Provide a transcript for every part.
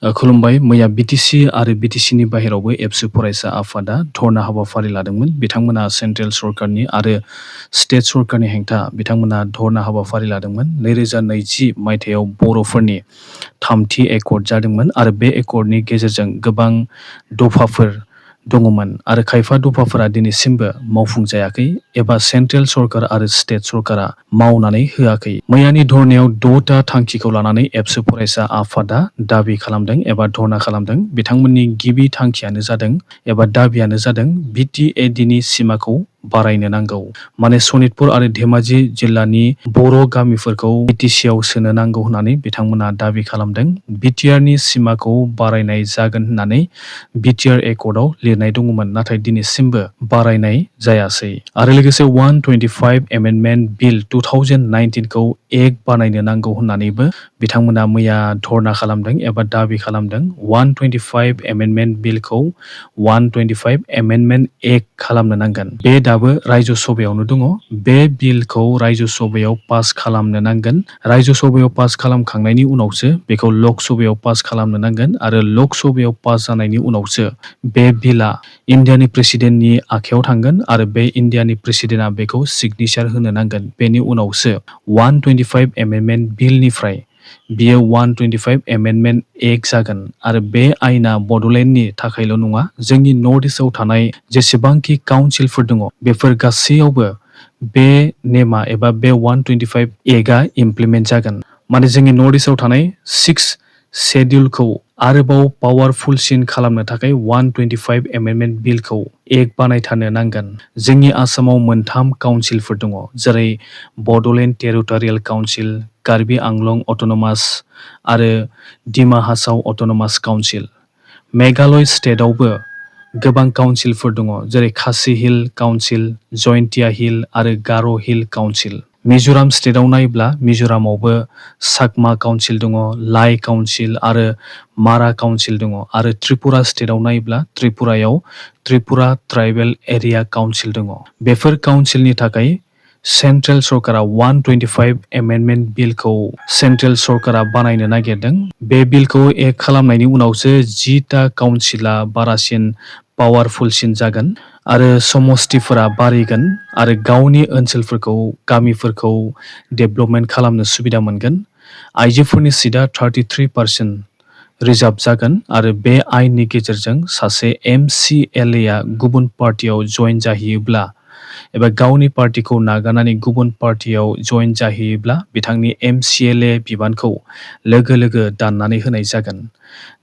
खुलुमबाय। मैया बिटिसि आरो बिटिसिनि बाहेरावबो एबसु फरायसा आफादा धरना हाबाफारि लादोंमोन। बिथांमोना सेन्ट्रेल सरकारनि आरो स्टेट सरकारनि हेंथा बिथांमोना धरना हाबाफारि लादोंमोन। 2020 मायथाइयाव बर'फोरनि थामथि एकर्ड जादोंमोन आरो बे एकर्डनि गेजेरजों गोबां दफाफोर दङमोन आरो खायफा दफाफोरा दिनैसिमबो मावफुंजायाखै एबा सेन्ट्रेल सरकार आरो स्टेट सरकारा मावनानै होआखै। मैयानि धरनायाव 6टा थांखिखौ लानानै एबसु फरायसा आफादा दाबि खालामदों एबा धरना खालामदों। बिथांमोननि गिबि थांखियानो जादों एबा दाबियानो जादों बिटिएडिनि सिमाखौ बारायनो नांगौ। माने सनितपुर आरो धेमाजि जिल्लानि बर' गामिफोरखौ बिटिसिआव सोनो नांगौ होननानै बिथांमोना दाबि खालामदों। बिटिआरनि सिमाखौ बारायनाय जागोन होननानै बिटिआर एकर्डआव लिरनाय दङमोन, नाथाय दिनैसिमबो बारायनाय जायासै। आरो लोगोसे 125 एमेन्डमेन्ट बिल 2019 खौ एक्ट बानायनो नांगौ होननानैबो बिथांमोना मैया धरना खालामदों एबा दाबि खालामदों। 125 एमेन्डमेन्ट बिलखौ 125 एमेन्डमेन्ट एक्ट खालामनो नांगोन। बे दाबो रायजो सभायावनो दङ। बे बिलखौ रायजो सभायाव पास खालामनो नांगोन। रायजो सभायाव पास खालामखांनायनि उनावसो बेखौ लक सभायाव पास खालामनो नांगोन आरो लक सभायाव पास जानायनि उनावसो बे बिलआ इण्डियानि प्रेसिडेन्टनि आखायाव थांगोन आरो बे इण्डियानि प्रेसिडेन्टआ बेखौ सिगनेचार होनो नांगोन। बेनि उनावसो 125 एमेन्डमेन्ट बिलनिफ्राय बियो 125 एमेन्डमेन्ट एक्ट जागोन आरो बे आयेना बड'लेण्डनि थाखायल' नङा, जोंनि नर्थ इस्टआव थानाय जेसेबांखि काउन्सिलफोर दङ बेफोर गासैयावबो बे नेमा एबा बे 125 एक्टआ इमप्लिमेन्ट जागोन। माने जोंनि नर्थ इस्टआव थानाय 6 शेड्युलखौ आरोबाव पावारफुलसिन खालामनो थाखाय 125 एमेन्डमेन्ट बिलखौ एक्ट बानायथारनो नांगोन। जोंनि आसामाव 3 काउन्सिलफोर दङ, जेरै Bodoland territorial council, Karbi Anglong autonomous आरो डिमा हासाव अट'नमास काउन्सिल। मेघालय स्टेटआवबो गोबां काउन्सिलफोर दङ, जेरै खासि हिल काउन्सिल, जयन्तिया हिल आरो गार' हिल काउन्सिल। मिज'राम स्टेटआव नायोब्ला मिज'रामावबो चाकमा काउन्सिल दङ, लाई काउन्सिल आरो मारा काउन्सिल दङ आरो त्रिपुरा स्टेटआव नायोब्ला त्रिपुरायाव त्रिपुरा ट्राइबेल एरिया काउन्सिल दङ। बेफोर काउन्सिलनि थाखाय सेन्ट्रेल सरकारा 125 एमेन्डमेन्ट बिलखौ सेन्ट्रेल सरकारा बानायनो नागिरदों। बे बिलखौ एक्ट खालामनायनि उनावसो 10टा काउन्सिला बारासिन पावारफुलसिन जागोन आरो समस्तिफोरा बारायगोन आरो गावनि ओनसोलफोरखौ गामिफोरखौ डेभेलपमेन्ट खालामनो सुबिदा मोनगोन। आइजोफोरनि सिटआ 33% रिजार्भ जागोन आरो बे आयेननि गेजेरजों सासे MCLA गुबुन पार्टियाव जइन जाहैयोब्ला एबा गावनि पार्टिखौ नागारनानै गुबुन पार्टियाव जइन जाहैयोब्ला बिथांनि MCLA बिबानखौ लोगो लोगो दाननानै होनाय जागोन।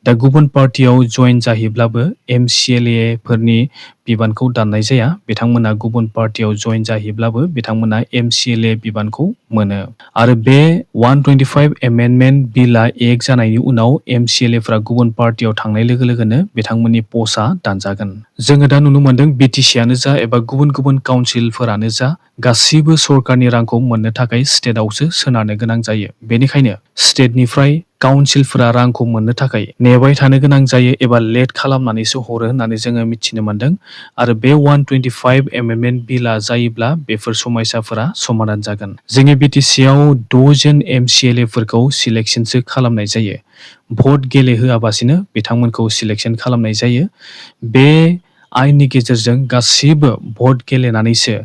दा गुबुन पार्टियाव जइन जाहैब्लाबो MCLA फोरनि बिबानखौ दाननाय जाया। बिथांमोना गुबुन पार्टियाव जइन जाहैब्लाबो बिथांमोना MCLA बिबानखौ मोनो आरो बे 125 एमेन्डमेन्ट बिलआ एक्ट जानायनि उनाव MCLAफोरा गुबुन पार्टियाव थांनाय लोगो लोगोनो बिथांमोननि पस्टआ दानजागोन। जोङो दा नुनो मोनदों बिटिसिआनो जा एबा गुबुन गुबुन काउन्सिलफोरानो जा गासिबो सरकारनि रांखौ मोननो थाखाय स्टेटआवसो सोनारनो गोनां जायो। बेनिखायनो स्टेटनिफ्राय काउन्सिलफोरा रांखौ मोननो थाखाय नेबाय थानो गोनां जायो एबा लेट खालामनानैसो हरो होननानै जोङो मिथिनो मोनदों आरो बे 125 एमेन्डमेन्ट बिलआ जायोब्ला बेफोर समस्याफोरा समाधान जागोन। जोंनि बिटिसिआव 6 जन MCLAफोरखौ सिलेक्सनसो खालामनाय जायो। भट गेलेहोआबासिनो बिथांमोनखौ सिलेक्सन खालामनाय जायो। बे आयेननि गेजेरजों गासिबो भट गेलेनानैसो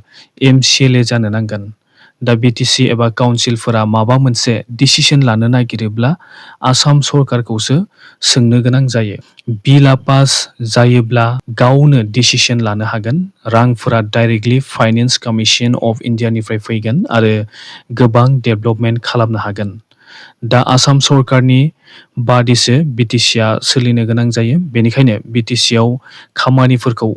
MCLA जानो नांगोन। दा बिटिसि एबा काउन्सिलफोरा माबा मोनसे डिसिसन लानो नागिरोब्ला आसाम सरकारखौसो सोंनो गोनां जायो। बिलआ पास जायोब्ला गावनो डिसिसन लानो हागोन। रांफोरा डाइरेक्टलि फाइनेन्स कमिसन अफ इन्डियानिफ्राय फैगोन आरो गोबां डेभेलपमेन्ट खालामनो हागोन। दा आसाम सरकारनि बादिसो बिटिसिआ सोलिनो गोनां जायो। बेनिखायनो बिटिसिआव खामानिफोरखौ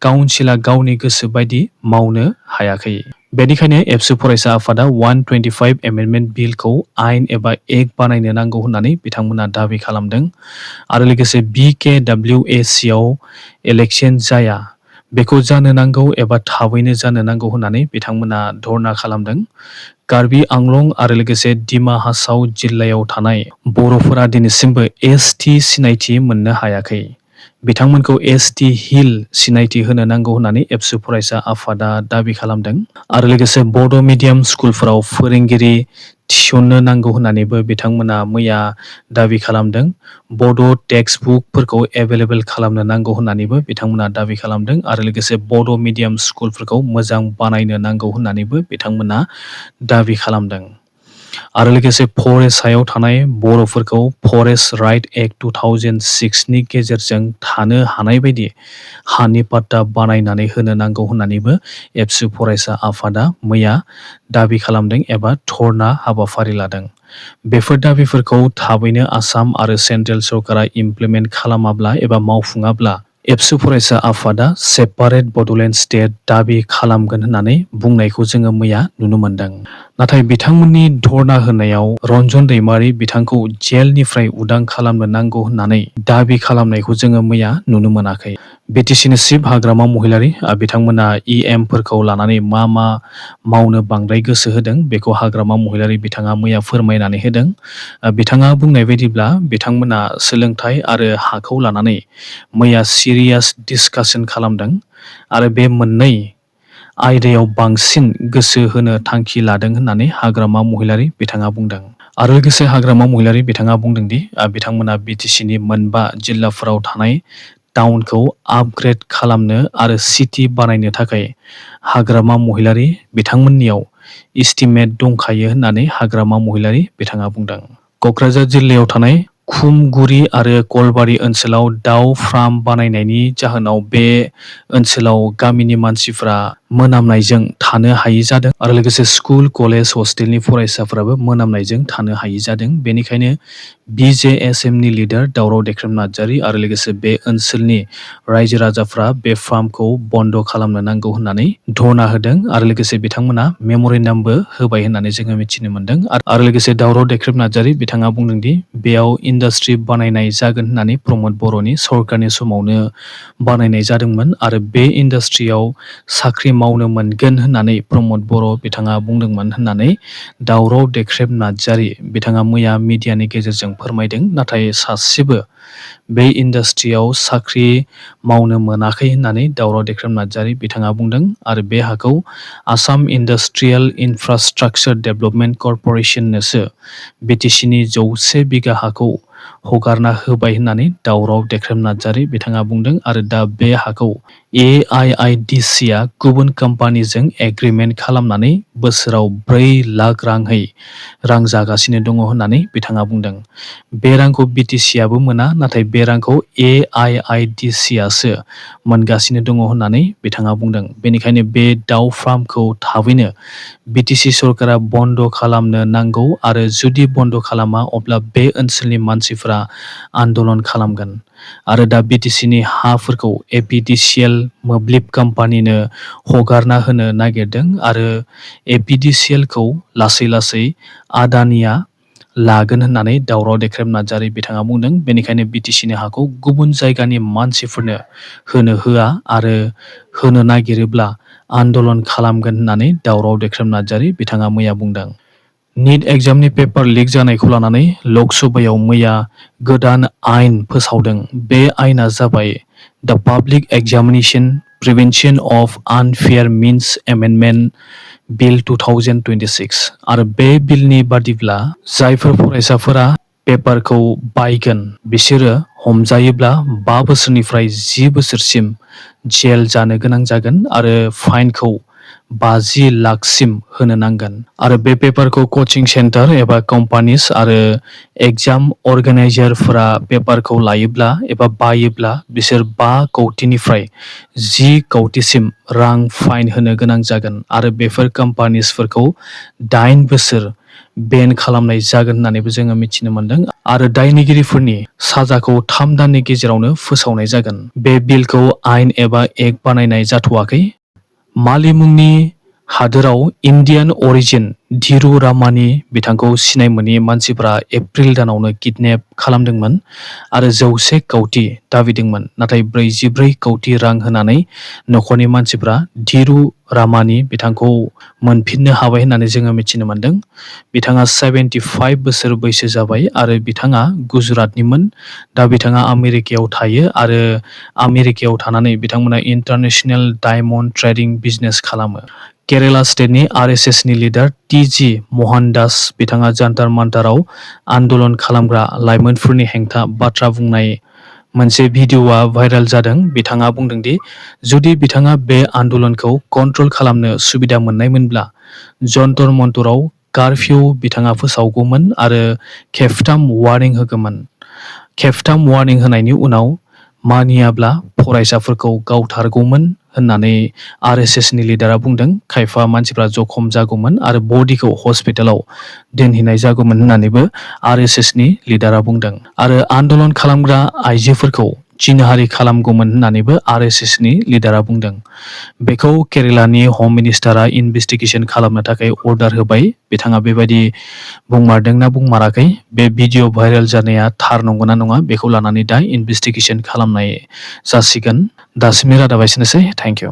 काउन्सिला गावनि गोसो बायदि मावनो हायाखै। बेनिखायनो एबसु फरायसा आफादा 125 एमेन्डमेन्ट बिलखौ आयेन एबा एक्ट बानायनो नांगौ होननानै बिथांमोना दाबि खालामदों आरो लोगोसे BKWACआव इलेक्सन जाया, बेखौ जानो नांगौ एबा थाबैनो जानो नांगौ होननानै बिथांमोना धरना खालामदों। कार्बि आंलं आरो लोगोसे डिमा हासाव जिल्लायाव थानाय बर'फोरा दिनैसिमबो ST सिनायथि मोननो हायाखै। बिथांमोनखौ एसटि हिल सिनायथि होनो नांगौ होननानै एबसु फरायसा आफादा दाबि खालामदों आरो लोगोसे बड' मिडियाम स्कुलफोराव फोरोंगिरि थिसननो नांगौ होननानैबो बिथांमोना मैया दाबि खालामदों। बड' टेक्सट बुकफोरखौ एभेलेबेल खालामनो नांगौ होननानैबो बिथांमोना दाबि खालामदों आरो लोगोसे बड' मिडियाम स्कुलफोरखौ मोजां बानायनो नांगौ होननानैबो बिथांमोना दाबि खालामदों। आरो लोगोसे फरेस्टआव थानाय बर'फोरखौ फरेस्ट राइट एक्ट 2006 नि गेजेरजों थानो हानाय बायदि हानि पाट्टा बानायनानै होनो नांगौ होननानैबो एबसु फरायसा आफादा मैया दाबि खालामदों एबा धरना हाबाफारि लादों। बेफोर दाबिफोरखौ थाबैनो आसाम आरो सेन्ट्रेल सरकारा इमप्लिमेन्ट खालामाब्ला एबा मावफुङाब्ला एबसु फरायसा आफादा सेपारेट बड'लेण्ड स्टेट दाबि खालामगोन होननानै बुंनायखौ जोङो मैया नुनो मोन्दों। नाथाय बिथांमोननि धरना होनायाव रन्जन दैमारि बिथांखौ जेलनिफ्राय उदां खालामनो नांगौ होननानै दाबि खालामनायखौ जोङो मैया नुनो मोनाखै। बिटिसिनि चिफ हाग्रामा महिलारि बिथांमोना फोरखौ लानानै मा मावनो बांद्राय गोसो होदों बेखौ हाग्रामा महिलारि बिथाङा मैया फोरमायनानै होदों। बिथाङा बुंनाय बायदिब्ला बिथांमोना सोलोंथाइ आरो हाखौ लानानै मैया सिरियास डिसकासन खालामदों आरो बे मोननै आयदायाव बांसिन गोसो होनो थांखि लादों होननानै हाग्रामा महिलारि बिथाङा बुंदों। आरो लोगोसे हाग्रामा महिलारि बिथाङा बुंदोंदि बिथांमोना बिटिसिनि मोनबा जिल्लाफोराव थानाय टाउनखौ आपग्रेड खालामनो आरो सिटि बानायनो थाखाय हाग्रामा महिलारि बिथांमोननियाव इस्टिमेट दंखायो होननानै हाग्रामा महिलारि बिथाङा बुंदों। क'क्राझार जिल्लायाव थानाय खुमगुरि आरो कलबारि ओनसोलाव दाउ फार्म बानायनायनि जाहोनाव बे ओनसोलाव गामिनि मानसिफ्रा मोनामनायजों थानो हायि जादों आरो लोगोसे स्कुल कलेज हस्टेलनि फरायसाफोराबो मोनामनायजों थानो हायि जादों। बेनिखायनो BJSMनि लिडार दावराव देख्रेम नार्जारि आरो लोगोसे बे ओनसोलनि रायजो राजाफ्रा बे फार्मखौ बन्द' खालामनो नांगौ होननानै धरना होदों आरो लोगोसे बिथांमोना मेम'रेन्डामबो होबाय होननानै जोङो मिथिनो मोन्दों। आरो लोगोसे दावराव देख्रेम नार्जारि बिथाङा बुंदोंदि बेयाव इन्डास्ट्रि बानायनाय जागोन होननानै प्रमद बर'नि सरकारनि समावनो बानायनाय जादोंमोन आरो बे इन्डास्ट्रियाव साख्रि मावनो मोनगोन होननानै प्रमद बर' बिथाङा बुंदोंमोन होननानै दावराव देख्रेम नार्जारि बिथाङा मैया मिडियानि गेजेरजों फोरमायदों। नाथाय सासेबो बे इन्डास्ट्रियाव साख्रि मावनो मोनाखै होननानै दावराव देख्रेम नार्जारि बिथाङा बुंदों आरो बे हाखौ आसाम इन्डास्ट्रियेल इनफ्रास्ट्राक्चार डेभेलपमेन्ट कर्प'रेसननोसो बिटिसिनि 100 बिगा हाखौ हगारना होबाय होननानै दावराव देख्रेम नार्जारि बिथाङा बुंदों आरो दा बे हाखौ AIIDCआ गुबुन कम्पानिजों एग्रिमेन्ट खालामनानै बोसोराव 4 लाख रां जागासिनो दङ होननानै बिथाङा बुंदों। बे रांखौ बिटिसिआबो मोना, नाथाय बे रांखौ AIIDCआसो मोनगासिनो दङ होननानै बिथाङा बुंदों। बेनिखायनो बे दाउ फार्मखौ थाबैनो बिटिसि सरकारा बन्द' खालामनो नांगौ आरो जुदि बन्द' खालामा अब्ला बे ओनसोलनि मानसिफोरा आन्दलन खालामगोन आरो दा बिटिसिनि हाफोरखौ APDCL मोब्लिब कम्पानिनो हगारना होनो नागिरदों आरो APDCLखौ लासै आदानिया लागोन होननानै दावराव देख्रेम नार्जारि बिथाङा बुंदों। बेनिखायनो बिटिसिनि हाखौ गुबुन जायगानि मानसिफोरनो होनो होआ आरो होनो नागिरोब्ला आन्दलन खालामगोन होननानै दावराव देख्रेम नार्जारि बिथाङा मैया बुंदों। नीट एग्जामनि पेपार लिक जानायखौ लानानै लक सभायाव मैया गोदान आयेन फोसावदों। बे आयेना जाबाय the public examination prevention of unfair means amendment bill 2026 आरो बे बिलनि बादिब्ला जायफोर फरायसाफोरा पेपारखौ बायगोन बिसोरो हमजायोब्ला 5 बोसोरनिफ्राय 10 बोसोरसिम जेल जानो गोनां जागोन आरो फाइनखौ 50 लाखसिम होनो नांगोन आरो बे पेपारखौ कचिं सेन्टार एबा कम्पानिज आरो एग्जाम अर्गेनाइजारफोरा पेपारखौ लायोब्ला एबा बायोब्ला बिसोर 5 कौटिनिफ्राय 10 कौटिसिम रां फाइन होनो गोनां जागोन आरो बेफोर कम्पानिजफोरखौ 8 बोसोर बेन खालामनाय जागोन होननानैबो जोङो मिथिनो मोन्दों आरो दायनिगिरिफोरनि साजाखौ 3 दाननि गेजेरावनो फोसावनाय जागोन। बे बिलखौ आयेन एबा एक्ट बानायनाय जाथ'वाखै। मालि मुंनि हादोराव इन्डियान अरिजिन धीरु रामानि बिथांखौ सिनाय मोनि मानसिफ्रा एप्रिल दानावनो किडनेप खालामदोंमोन आरो 100 कौटि दाबिदोंमोन, नाथाय 44 कौटि रां होनानै नखरनि मानसिफ्रा धीरु रामानि बिथांखौ मोनफिननो हाबाय होननानै जोङो मिथिनो मोन्दों। बिथाङा 75 बोसोर बैसो जाबाय आरो बिथाङा गुजरातनिमोन। दा बिथाङा आमेरिकायाव थायो आरो आमेरिकायाव थानानै बिथांमोना इन्टारनेशनेल डायमन्ड ट्रेडिं बिजनेस खालामो। केरेला स्टेटनि आरएसएसनि लिडार टी.जी. मोहनदास बिथाङा जान्टार मान्टाराव आन्दोलन खालामग्रा लाइमोनफोरनि हेंथा बाथ्रा बुंनाय मोनसे भिडिअ'आ भाइरेल जादों। बिथाङा बुंदों दि जुदि बिथाङा बे आन्दोलनखौ कन्ट्रल खालामनो सुबिदा मोन्नायमोनब्ला जन्तर मन्तराव कारफिउ बिथाङा फोसावगौमोन आरो खेबथाम वार्निं होगौमोन। खेबथाम वार्निं होनायनि उनाव मानियाब्ला फरायसाफोरखौ गावथारगौमोन होननानै आरएसएसनि लिडारा बुंदों। खायफा मानसिफ्रा जखम जागौमोन आरो बडिखौ हस्पिटालाव दोनहैनाय जागौमोन होननानैबो आरएसएसनि लिडारा बुंदों आरो आन्दोलन खालामग्रा आइजोफोरखौ जिनाहारि खालामगौमोन होननानैबो आरएसएसनि लिडारा बुंदों। बेखौ केरेलानि हम मिनिस्टारा इनभेस्टिगेसन खालामनो थाखाय अर्डार होबाय। बिथाङा बेबायदि बुंमारदों ना बुंमाराखै, बे भिडिअ भाइरेल जानाया थार नंगौना नङा बेखौ लानानै दा इनभेस्टिगेसन खालामनाय जासिगोन। दासिमनि रादाबा एसेनोसै। Thank you.